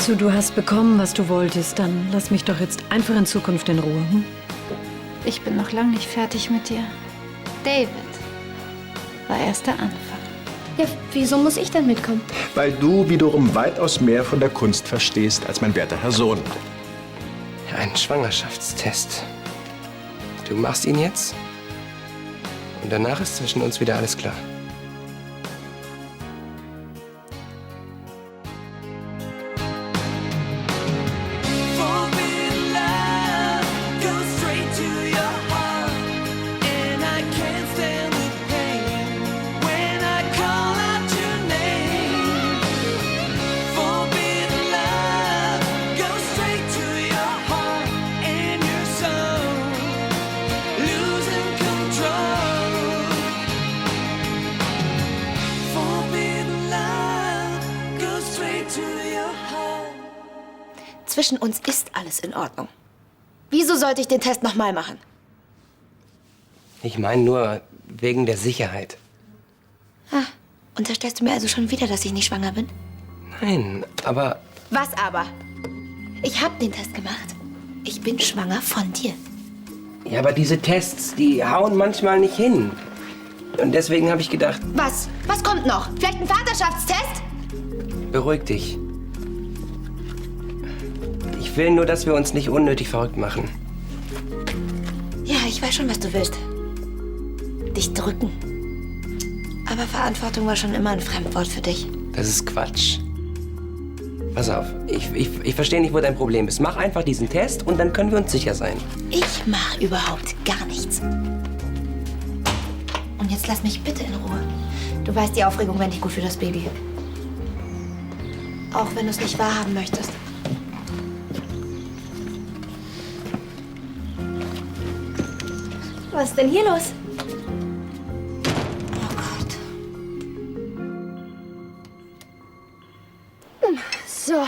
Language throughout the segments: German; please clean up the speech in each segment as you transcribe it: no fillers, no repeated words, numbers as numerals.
zu, du hast bekommen, was du wolltest. Dann lass mich doch jetzt einfach in Zukunft in Ruhe. Hm? Ich bin noch lange nicht fertig mit dir. David war erst der Anfang. Ja, wieso muss ich denn mitkommen? Weil du wiederum weitaus mehr von der Kunst verstehst als mein werter Herr Sohn. Ein Schwangerschaftstest. Du machst ihn jetzt und danach ist zwischen uns wieder alles klar. Zwischen uns ist alles in Ordnung. Wieso sollte ich den Test nochmal machen? Ich meine nur wegen der Sicherheit. Ah, unterstellst du mir also schon wieder, dass ich nicht schwanger bin? Nein, aber... Was aber? Ich habe den Test gemacht. Ich bin schwanger von dir. Ja, aber diese Tests, die hauen manchmal nicht hin. Und deswegen habe ich gedacht... Was? Was kommt noch? Vielleicht ein Vaterschaftstest? Beruhig dich. Ich will nur, dass wir uns nicht unnötig verrückt machen. Ja, ich weiß schon, was du willst. Dich drücken. Aber Verantwortung war schon immer ein Fremdwort für dich. Das ist Quatsch. Pass auf, ich verstehe nicht, wo dein Problem ist. Mach einfach diesen Test und dann können wir uns sicher sein. Ich mache überhaupt gar nichts. Und jetzt lass mich bitte in Ruhe. Du weißt, die Aufregung wäre nicht gut für das Baby. Auch wenn du es nicht wahrhaben möchtest. Was ist denn hier los? Oh Gott. So,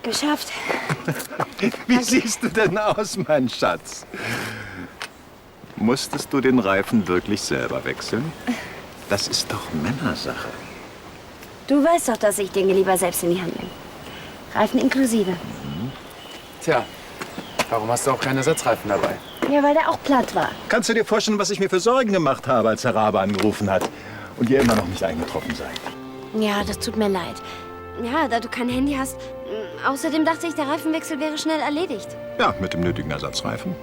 geschafft. Wie siehst du denn aus, mein Schatz? Musstest du den Reifen wirklich selber wechseln? Das ist doch Männersache. Du weißt doch, dass ich Dinge lieber selbst in die Hand nehme. Reifen inklusive. Tja, warum hast du auch keine Ersatzreifen dabei? Ja, weil der auch platt war. Kannst du dir vorstellen, was ich mir für Sorgen gemacht habe, als Herr Rabe angerufen hat und ihr immer noch nicht eingetroffen seid? Ja, das tut mir leid. Ja, da du kein Handy hast. Außerdem dachte ich, der Reifenwechsel wäre schnell erledigt. Ja, mit dem nötigen Ersatzreifen.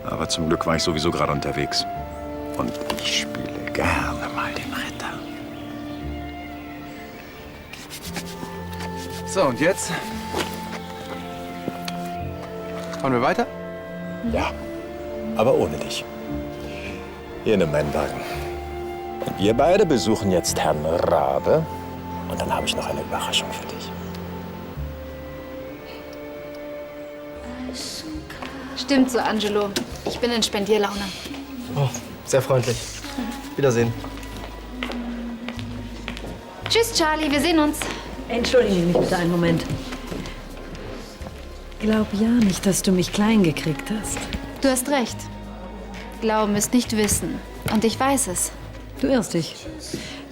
Aber zum Glück war ich sowieso gerade unterwegs. Und ich spiele gerne mal den Ritter. So, und jetzt? Fahren wir weiter? Ja, aber ohne dich. Hier, nimm meinen Wagen. Und ihr beide besuchen jetzt Herrn Rabe. Und dann habe ich noch eine Überraschung für dich. Stimmt so, Angelo. Ich bin in Spendierlaune. Oh, sehr freundlich. Wiedersehen. Tschüss, Charlie. Wir sehen uns. Entschuldige mich bitte einen Moment. Glaub ja nicht, dass du mich klein gekriegt hast. Du hast recht. Glauben ist nicht wissen. Und ich weiß es. Du irrst dich.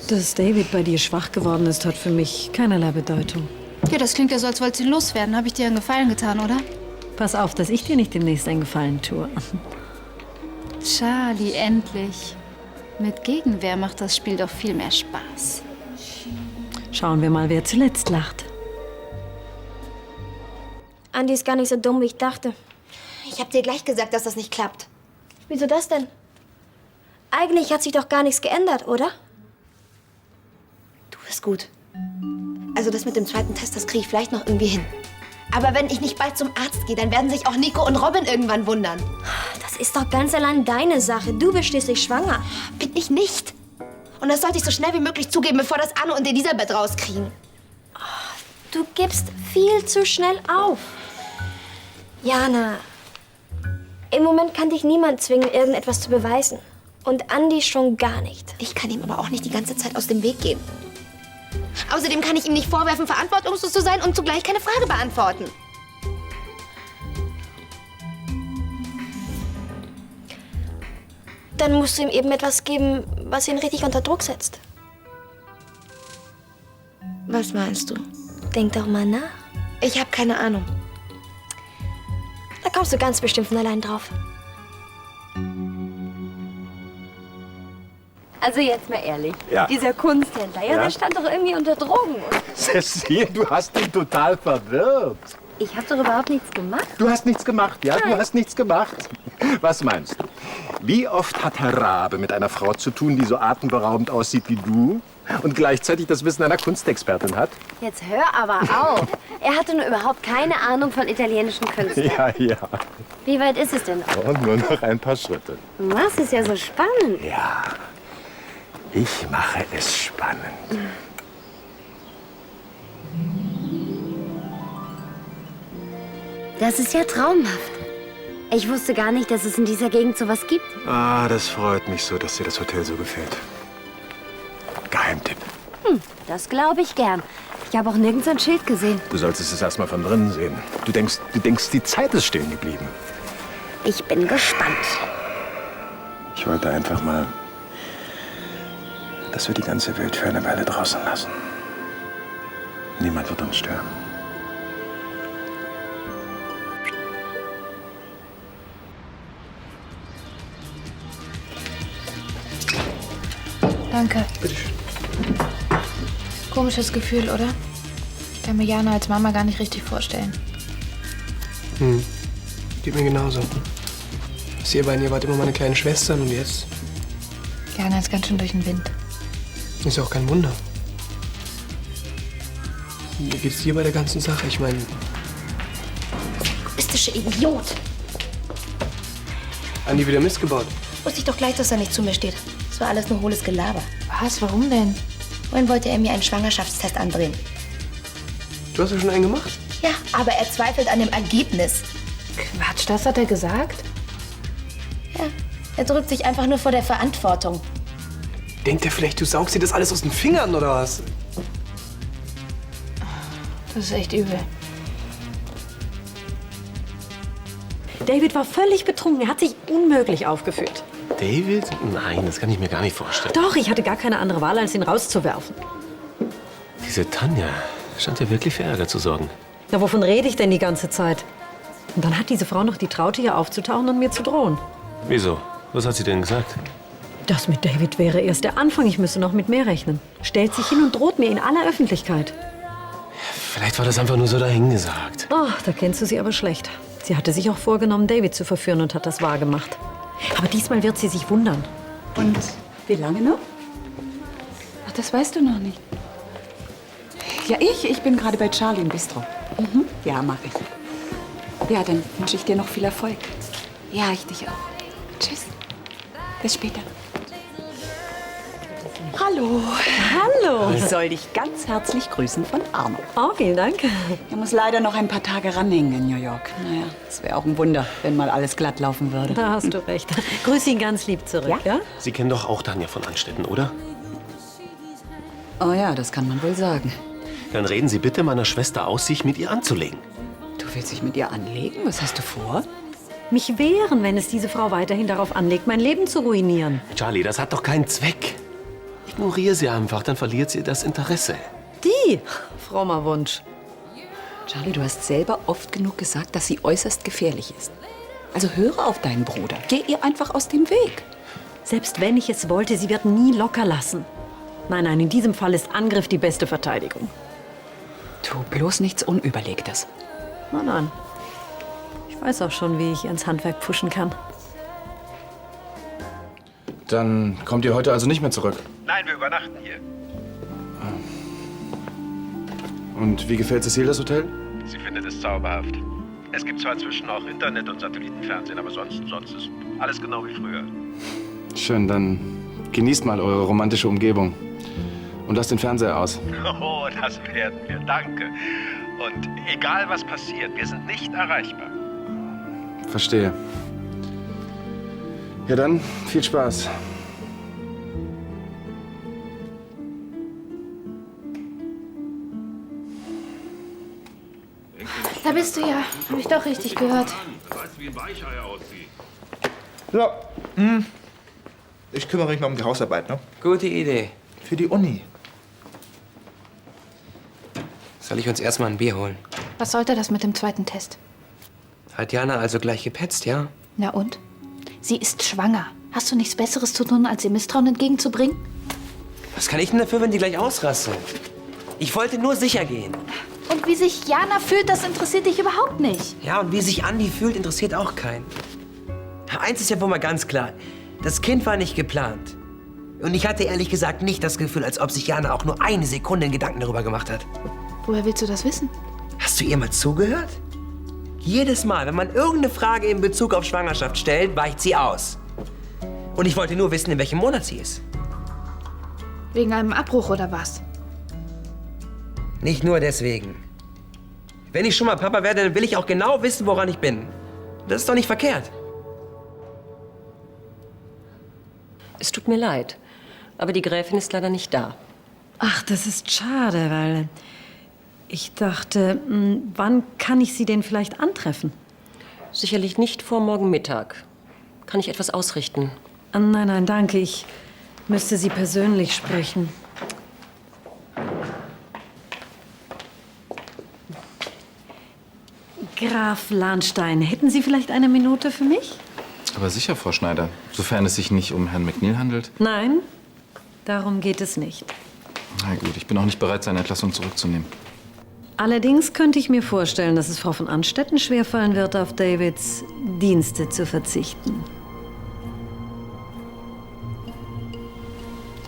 Dass David bei dir schwach geworden ist, hat für mich keinerlei Bedeutung. Ja, das klingt ja so, als wolltest du ihn loswerden. Habe ich dir einen Gefallen getan, oder? Pass auf, dass ich dir nicht demnächst einen Gefallen tue. Charlie, endlich. Mit Gegenwehr macht das Spiel doch viel mehr Spaß. Schauen wir mal, wer zuletzt lacht. Andi ist gar nicht so dumm, wie ich dachte. Ich habe dir gleich gesagt, dass das nicht klappt. Wieso das denn? Eigentlich hat sich doch gar nichts geändert, oder? Du bist gut. Also das mit dem zweiten Test, das kriege ich vielleicht noch irgendwie hin. Aber wenn ich nicht bald zum Arzt gehe, dann werden sich auch Nico und Robin irgendwann wundern. Das ist doch ganz allein deine Sache. Du bist schließlich schwanger. Bin ich nicht. Und das sollte ich so schnell wie möglich zugeben, bevor das Anne und Elisabeth rauskriegen. Du gibst viel zu schnell auf. Jana, im Moment kann dich niemand zwingen, irgendetwas zu beweisen. Und Andi schon gar nicht. Ich kann ihm aber auch nicht die ganze Zeit aus dem Weg gehen. Außerdem kann ich ihm nicht vorwerfen, verantwortungslos zu sein und zugleich keine Frage beantworten. Dann musst du ihm eben etwas geben, was ihn richtig unter Druck setzt. Was meinst du? Denk doch mal nach. Ich habe keine Ahnung. Da kommst du ganz bestimmt von allein drauf. Also jetzt mal ehrlich, Ja. dieser Kunsthändler, Ja? der stand doch irgendwie unter Drogen. Cecile, du hast ihn total verwirrt. Ich habe doch überhaupt nichts gemacht. Du hast nichts gemacht, ja? Du hast nichts gemacht. Was meinst du? Wie oft hat Herr Rabe mit einer Frau zu tun, die so atemberaubend aussieht wie du und gleichzeitig das Wissen einer Kunstexpertin hat? Jetzt hör aber auf. Er hatte nur überhaupt keine Ahnung von italienischen Künstlern. Ja, ja. Wie weit ist es denn noch? Und nur noch ein paar Schritte. Was ist ja so spannend. Ja, ich mache es spannend. Das ist ja traumhaft. Ich wusste gar nicht, dass es in dieser Gegend sowas gibt. Ah, das freut mich so, dass dir das Hotel so gefällt. Geheimtipp. Das glaube ich gern. Ich habe auch nirgends ein Schild gesehen. Du solltest es erst mal von drinnen sehen. Du denkst, die Zeit ist stehen geblieben. Ich bin gespannt. Ich wollte einfach mal, dass wir die ganze Welt für eine Weile draußen lassen. Niemand wird uns stören. Danke. Komisches Gefühl, oder? Ich kann mir Jana als Mama gar nicht richtig vorstellen. Geht mir genauso. Das ihr beiden, ihr wart immer meine kleinen Schwestern und jetzt Jana ist ganz schön durch den Wind. ist ja auch kein Wunder. Wie geht's dir bei der ganzen Sache? Ich meine, Mystische Idiot. Andi wieder Mist gebaut. Wusste ich doch gleich, dass er nicht zu mir steht. Das war alles nur hohles Gelaber. Was? Warum denn? Vorhin wollte er mir einen Schwangerschaftstest andrehen. Du hast ja schon einen gemacht. Ja, aber er zweifelt an dem Ergebnis. Quatsch, das hat er gesagt? Ja, er drückt sich einfach nur vor der Verantwortung. Denkt er vielleicht, du saugst dir das alles aus den Fingern oder was? Das ist echt übel. David war völlig betrunken. Er hat sich unmöglich aufgeführt. David? Nein, das kann ich mir gar nicht vorstellen. Doch, ich hatte gar keine andere Wahl, als ihn rauszuwerfen. Diese Tanja scheint ja wirklich für Ärger zu sorgen. Na, wovon rede ich denn die ganze Zeit? Und dann hat diese Frau noch die Traute, hier aufzutauchen und mir zu drohen. Wieso? Was hat sie denn gesagt? Das mit David wäre erst der Anfang. Ich müsse noch mit mehr rechnen. Stellt sich hin und droht mir in aller Öffentlichkeit. Vielleicht war das einfach nur so dahingesagt. Oh, da kennst du sie aber schlecht. Sie hatte sich auch vorgenommen, David zu verführen und hat das wahrgemacht. Aber diesmal wird sie sich wundern. Und wie lange noch? Ach, das weißt du noch nicht. Ja, ich bin gerade bei Charlie im Bistro. Ja, mach ich. Ja, dann wünsche ich dir noch viel Erfolg. Ja, ich dich auch. Tschüss. Bis später. Hallo. Hallo. Ich soll dich ganz herzlich grüßen von Arno. Oh, vielen Dank. Er muss leider noch ein paar Tage ranhängen in New York. Naja, es wäre auch ein Wunder, wenn mal alles glatt laufen würde. Da hast du recht. Grüß ihn ganz lieb zurück, ja? Sie kennen doch auch Tanja von Anstetten, oder? Oh ja, das kann man wohl sagen. Dann reden Sie bitte meiner Schwester aus, sich mit ihr anzulegen. Du willst dich mit ihr anlegen? Was hast du vor? Mich wehren, wenn es diese Frau weiterhin darauf anlegt, mein Leben zu ruinieren. Charlie, das hat doch keinen Zweck. Ignoriere sie einfach, dann verliert sie das Interesse. Die? Frommer Wunsch. Charlie, du hast selber oft genug gesagt, dass sie äußerst gefährlich ist. Also höre auf deinen Bruder. Geh ihr einfach aus dem Weg. Selbst wenn ich es wollte, sie wird nie locker lassen. Nein, nein, in diesem Fall ist Angriff die beste Verteidigung. Tu bloß nichts Unüberlegtes. Nein, nein. Ich weiß auch schon, wie ich ins Handwerk pfuschen kann. Dann kommt ihr heute also nicht mehr zurück. Nein, wir übernachten hier. Und wie gefällt Cecile das Hotel? Sie findet es zauberhaft. Es gibt zwar inzwischen auch Internet und Satellitenfernsehen, aber sonst ist alles genau wie früher. Schön, dann genießt mal eure romantische Umgebung. Und lasst den Fernseher aus. Oh, das werden wir, danke. Und egal was passiert, wir sind nicht erreichbar. Verstehe. Ja dann, viel Spaß. Da bist du ja. Habe ich doch richtig gehört. Ja. Ich kümmere mich mal um die Hausarbeit, ne? Gute Idee. Für die Uni. Soll ich uns erstmal ein Bier holen? Was sollte das mit dem zweiten Test? Hat Jana also gleich gepetzt, ja? Na und? Sie ist schwanger. Hast du nichts Besseres zu tun, als ihr Misstrauen entgegenzubringen? Was kann ich denn dafür, wenn die gleich ausrastet? Ich wollte nur sicher gehen. Und wie sich Jana fühlt, das interessiert dich überhaupt nicht. Ja, und wie sich Andi fühlt, interessiert auch keinen. Eins ist ja wohl mal ganz klar. Das Kind war nicht geplant. Und ich hatte ehrlich gesagt nicht das Gefühl, als ob sich Jana auch nur eine Sekunde Gedanken darüber gemacht hat. Woher willst du das wissen? Hast du ihr mal zugehört? Jedes Mal, wenn man irgendeine Frage in Bezug auf Schwangerschaft stellt, weicht sie aus. Und ich wollte nur wissen, in welchem Monat sie ist. Wegen einem Abbruch oder was? Nicht nur deswegen. Wenn ich schon mal Papa werde, dann will ich auch genau wissen, woran ich bin. Das ist doch nicht verkehrt. Es tut mir leid, aber die Gräfin ist leider nicht da. Ach, das ist schade, weil ich dachte, wann kann ich Sie denn vielleicht antreffen? Sicherlich nicht vor morgen Mittag. Kann ich etwas ausrichten? Nein, nein, danke. Ich müsste Sie persönlich sprechen. Graf Lahnstein, hätten Sie vielleicht eine Minute für mich? Aber sicher, Frau Schneider. Sofern es sich nicht um Herrn McNeil handelt. Nein, darum geht es nicht. Na gut, ich bin auch nicht bereit, seine Entlassung zurückzunehmen. Allerdings könnte ich mir vorstellen, dass es Frau von Anstetten schwerfallen wird, auf Davids Dienste zu verzichten.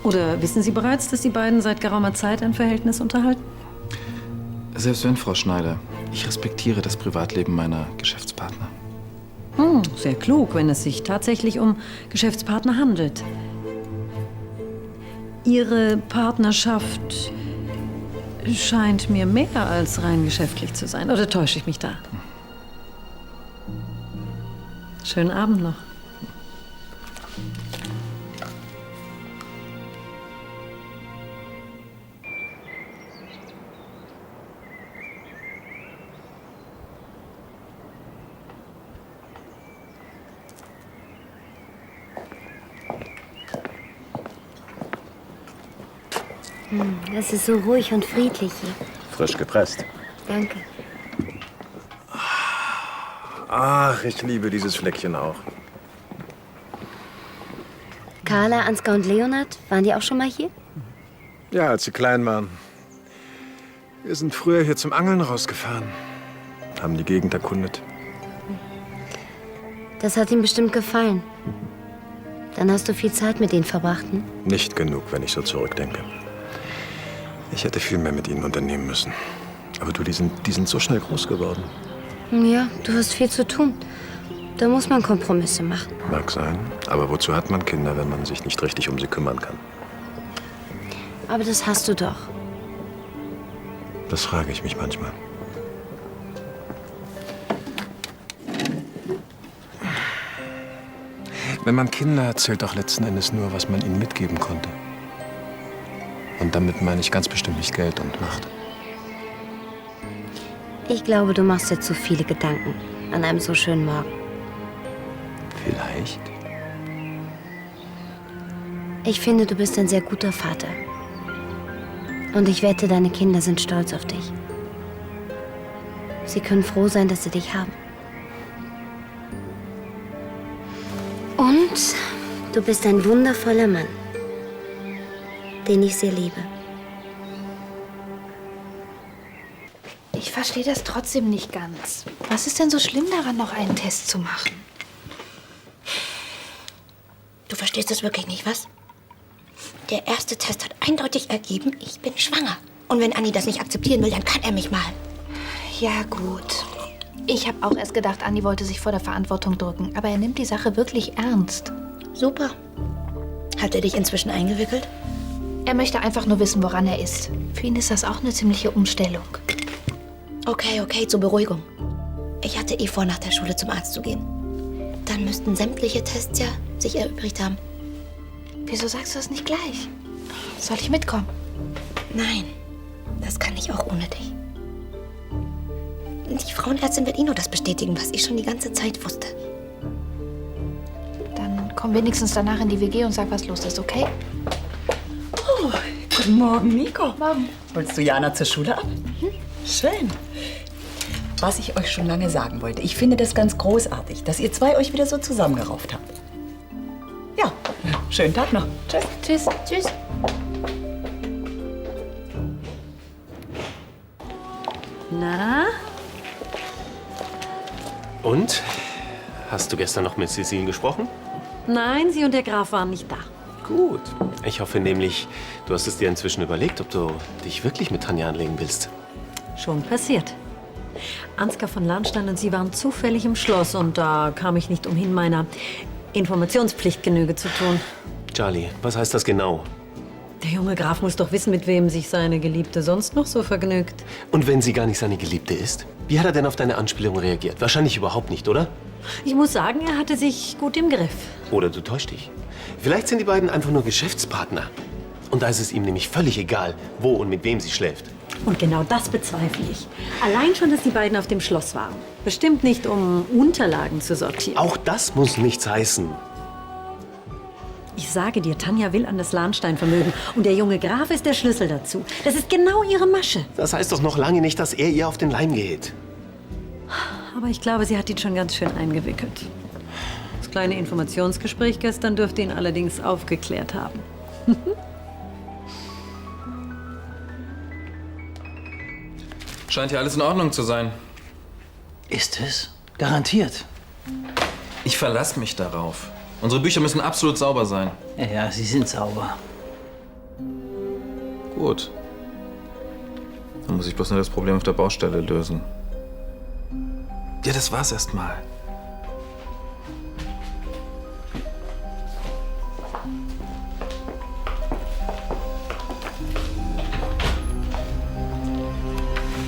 Oder wissen Sie bereits, dass die beiden seit geraumer Zeit ein Verhältnis unterhalten? Selbst wenn, Frau Schneider, ich respektiere das Privatleben meiner Geschäftspartner. Sehr klug, wenn es sich tatsächlich um Geschäftspartner handelt. Ihre Partnerschaft scheint mir mehr als rein geschäftlich zu sein. Oder täusche ich mich da? Schönen Abend noch. Es ist so ruhig und friedlich hier. Frisch gepresst. Danke. Ach, ich liebe dieses Fleckchen auch. Carla, Ansgar und Leonard, waren die auch schon mal hier? Ja, als sie klein waren. Wir sind früher hier zum Angeln rausgefahren. Haben die Gegend erkundet. Das hat ihm bestimmt gefallen. Dann hast du viel Zeit mit ihnen verbracht, hm? Nicht genug, wenn ich so zurückdenke. Ich hätte viel mehr mit ihnen unternehmen müssen. Aber du, die sind so schnell groß geworden. Ja, du hast viel zu tun. Da muss man Kompromisse machen. Mag sein. Aber wozu hat man Kinder, wenn man sich nicht richtig um sie kümmern kann? Aber das hast du doch. Das frage ich mich manchmal. Wenn man Kinder hat, zählt doch letzten Endes nur, was man ihnen mitgeben konnte. Und damit meine ich ganz bestimmt nicht Geld und Macht. Ich glaube, du machst dir zu viele Gedanken an einem so schönen Morgen. Vielleicht. Ich finde, du bist ein sehr guter Vater. Und ich wette, deine Kinder sind stolz auf dich. Sie können froh sein, dass sie dich haben. Und du bist ein wundervoller Mann, den ich sehr liebe. Ich verstehe das trotzdem nicht ganz. Was ist denn so schlimm daran, noch einen Test zu machen? Du verstehst es wirklich nicht, was? Der erste Test hat eindeutig ergeben, ich bin schwanger. Und wenn Andi das nicht akzeptieren will, dann kann er mich mal. Ja, gut. Ich habe auch erst gedacht, Andi wollte sich vor der Verantwortung drücken. Aber er nimmt die Sache wirklich ernst. Super. Hat er dich inzwischen eingewickelt? Er möchte einfach nur wissen, woran er ist. Für ihn ist das auch eine ziemliche Umstellung. Okay, zur Beruhigung. Ich hatte eh vor, nach der Schule zum Arzt zu gehen. Dann müssten sämtliche Tests ja sich erübrigt haben. Wieso sagst du das nicht gleich? Soll ich mitkommen? Nein, das kann ich auch ohne dich. Die Frauenärztin wird eh nur das bestätigen, was ich schon die ganze Zeit wusste. Dann komm wenigstens danach in die WG und sag, was los ist, okay? Oh, guten Morgen, Nico. Morgen. Holst du Jana zur Schule ab? Schön. Was ich euch schon lange sagen wollte. Ich finde das ganz großartig, dass ihr zwei euch wieder so zusammengerauft habt. Ja, schönen Tag noch. Tschüss. Tschüss. Tschüss. Na? Und? Hast du gestern noch mit Cecile gesprochen? Nein, sie und der Graf waren nicht da. Gut. Ich hoffe nämlich, du hast es dir inzwischen überlegt, ob du dich wirklich mit Tanja anlegen willst. Schon passiert. Ansgar von Lahnstein und sie waren zufällig im Schloss und da kam ich nicht umhin, meiner Informationspflicht Genüge zu tun. Charlie, was heißt das genau? Der junge Graf muss doch wissen, mit wem sich seine Geliebte sonst noch so vergnügt. Und wenn sie gar nicht seine Geliebte ist? Wie hat er denn auf deine Anspielung reagiert? Wahrscheinlich überhaupt nicht, oder? Ich muss sagen, er hatte sich gut im Griff. Oder du täuschst dich. Vielleicht sind die beiden einfach nur Geschäftspartner. Und da ist es ihm nämlich völlig egal, wo und mit wem sie schläft. Und genau das bezweifle ich. Allein schon, dass die beiden auf dem Schloss waren. Bestimmt nicht, um Unterlagen zu sortieren. Auch das muss nichts heißen. Ich sage dir, Tanja will an das Lahnsteinvermögen. Und der junge Graf ist der Schlüssel dazu. Das ist genau ihre Masche. Das heißt doch noch lange nicht, dass er ihr auf den Leim geht. Aber ich glaube, sie hat ihn schon ganz schön eingewickelt. Das kleine Informationsgespräch gestern dürfte ihn allerdings aufgeklärt haben. Scheint ja alles in Ordnung zu sein. Ist es? Garantiert. Ich verlasse mich darauf. Unsere Bücher müssen absolut sauber sein. Ja, sie sind sauber. Gut. Dann muss ich bloß nur das Problem auf der Baustelle lösen. Ja, das war's erst mal.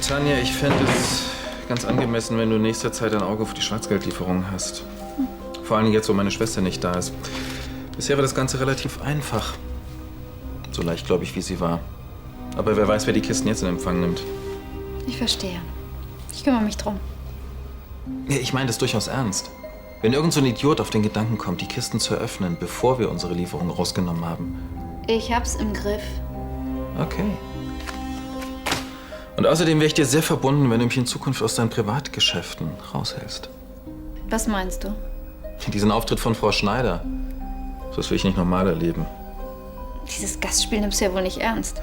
Tanja, ich fände es ganz angemessen, wenn du in nächster Zeit ein Auge auf die Schwarzgeldlieferungen hast. Vor allem jetzt, wo meine Schwester nicht da ist. Bisher war das Ganze relativ einfach. So leicht, glaube ich, wie sie war. Aber wer weiß, wer die Kisten jetzt in Empfang nimmt. Ich verstehe. Ich kümmere mich drum. Ja, ich meine das durchaus ernst. Wenn irgend so ein Idiot auf den Gedanken kommt, die Kisten zu öffnen, bevor wir unsere Lieferung rausgenommen haben. Ich hab's im Griff. Okay. Und außerdem wäre ich dir sehr verbunden, wenn du mich in Zukunft aus deinen Privatgeschäften raushältst. Was meinst du? Diesen Auftritt von Frau Schneider. Das will ich nicht normal erleben. Dieses Gastspiel nimmst du ja wohl nicht ernst.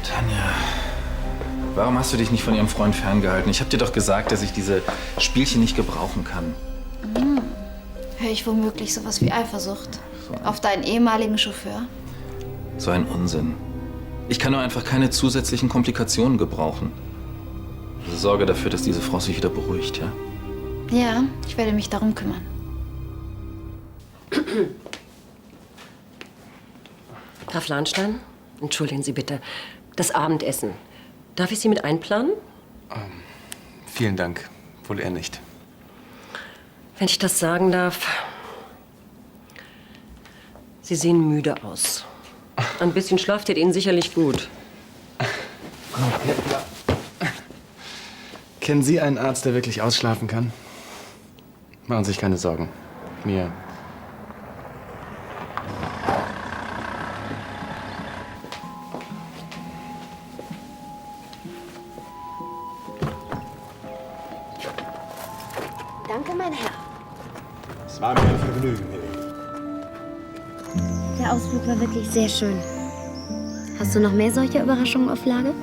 Tanja, warum hast du dich nicht von ihrem Freund ferngehalten? Ich habe dir doch gesagt, dass ich diese Spielchen nicht gebrauchen kann. Höre ich womöglich sowas wie Eifersucht? Auf deinen ehemaligen Chauffeur? So ein Unsinn. Ich kann nur einfach keine zusätzlichen Komplikationen gebrauchen. Also sorge dafür, dass diese Frau sich wieder beruhigt, ja? Ja, ich werde mich darum kümmern. Graf Lahnstein, entschuldigen Sie bitte. Das Abendessen. Darf ich Sie mit einplanen? Vielen Dank. Wohl eher nicht. Wenn ich das sagen darf. Sie sehen müde aus. Ein bisschen Schlaf tät Ihnen sicherlich gut. Kennen Sie einen Arzt, der wirklich ausschlafen kann? Machen Sie sich keine Sorgen. Mir. Danke, mein Herr. Es war mir ein Vergnügen, Millie. Der Ausflug war wirklich sehr schön. Hast du noch mehr solcher Überraschungen auf Lager?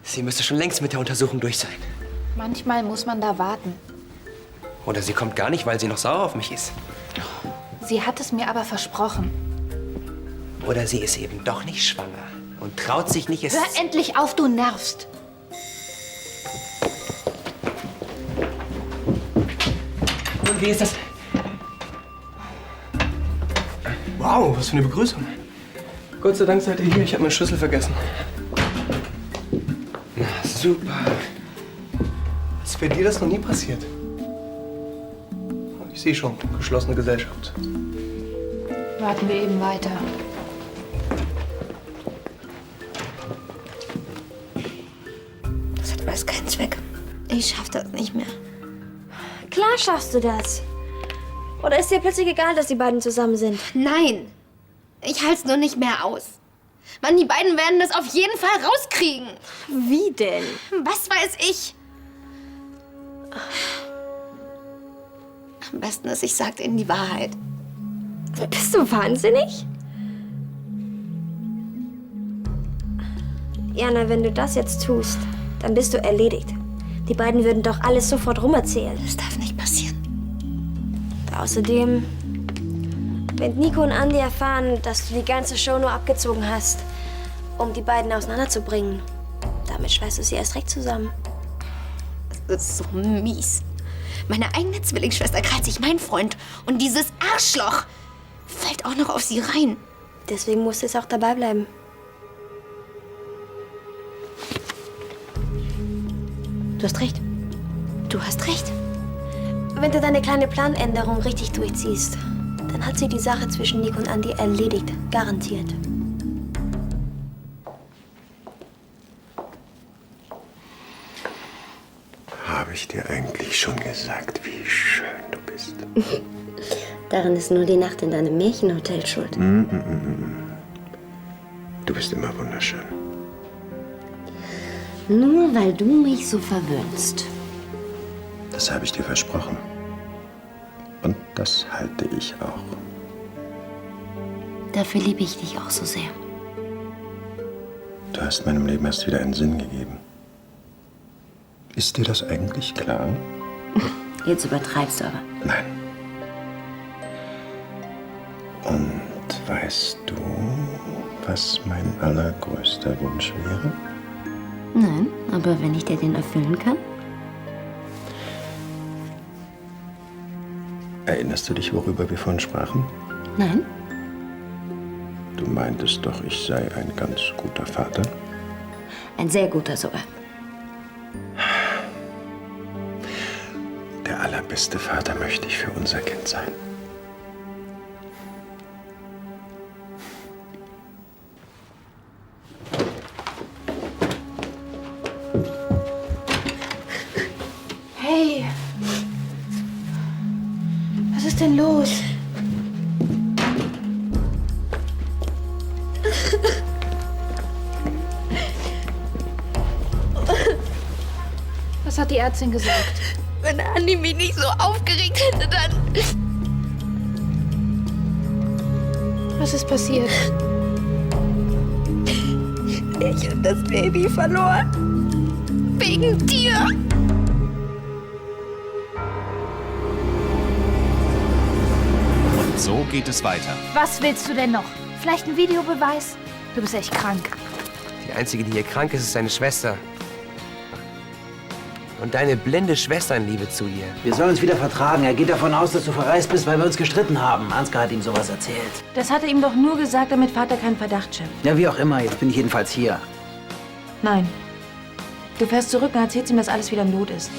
Sie müsste schon längst mit der Untersuchung durch sein. Manchmal muss man da warten. Oder sie kommt gar nicht, weil sie noch sauer auf mich ist. Sie hat es mir aber versprochen. Oder sie ist eben doch nicht schwanger und traut sich nicht, es... Hör endlich auf, du nervst. Und wie ist das? Wow, was für eine Begrüßung. Gott sei Dank seid ihr hier. Ich habe meinen Schlüssel vergessen. Na, super. Ist bei dir das noch nie passiert? Ich sehe schon, geschlossene Gesellschaft. Warten wir eben weiter. Das hat alles keinen Zweck. Ich schaff das nicht mehr. Klar schaffst du das. Oder ist dir plötzlich egal, dass die beiden zusammen sind? Nein. Ich halte es nur nicht mehr aus. Mann, die beiden werden das auf jeden Fall rauskriegen. Wie denn? Was weiß ich? Am besten ist, ich sag ihnen die Wahrheit. Bist du wahnsinnig? Jana, wenn du das jetzt tust, dann bist du erledigt. Die beiden würden doch alles sofort rumerzählen. Das darf nicht passieren. Außerdem, wenn Nico und Andi erfahren, dass du die ganze Show nur abgezogen hast, um die beiden auseinanderzubringen, damit schweißt du sie erst recht zusammen. Das ist so mies. Meine eigene Zwillingsschwester krallt sich mein Freund und dieses Arschloch fällt auch noch auf sie rein. Deswegen musst du jetzt auch dabei bleiben. Du hast recht. Du hast recht. Wenn du deine kleine Planänderung richtig durchziehst, dann hat sie die Sache zwischen Nico und Andi erledigt. Garantiert. Habe ich dir eigentlich schon gesagt, wie schön du bist? Daran ist nur die Nacht in deinem Märchenhotel schuld. Du bist immer wunderschön. Nur weil du mich so verwöhnst. Das habe ich dir versprochen. Und das halte ich auch. Dafür liebe ich dich auch so sehr. Du hast meinem Leben erst wieder einen Sinn gegeben. Ist dir das eigentlich klar? Jetzt übertreibst du aber. Nein. Und weißt du, was mein allergrößter Wunsch wäre? Nein, aber wenn ich dir den erfüllen kann? Erinnerst du dich, worüber wir vorhin sprachen? Nein. Du meintest doch, ich sei ein ganz guter Vater. Ein sehr guter sogar. Der allerbeste Vater möchte ich für unser Kind sein. Hey. Was ist denn los? Was hat die Ärztin gesagt? Wenn Andi mich nicht so aufgeregt hätte, dann... Was ist passiert? Ich hab das Baby verloren. Wegen dir. Und so geht es weiter. Was willst du denn noch? Vielleicht ein Videobeweis? Du bist echt krank. Die Einzige, die hier krank ist, ist deine Schwester. Und deine blinde Schwesternliebe zu ihr. Wir sollen uns wieder vertragen. Er geht davon aus, dass du verreist bist, weil wir uns gestritten haben. Ansgar hat ihm sowas erzählt. Das hat er ihm doch nur gesagt, damit Vater keinen Verdacht schöpft. Ja, wie auch immer. Jetzt bin ich jedenfalls hier. Nein. Du fährst zurück und erzählst ihm, dass alles wieder im Lot ist.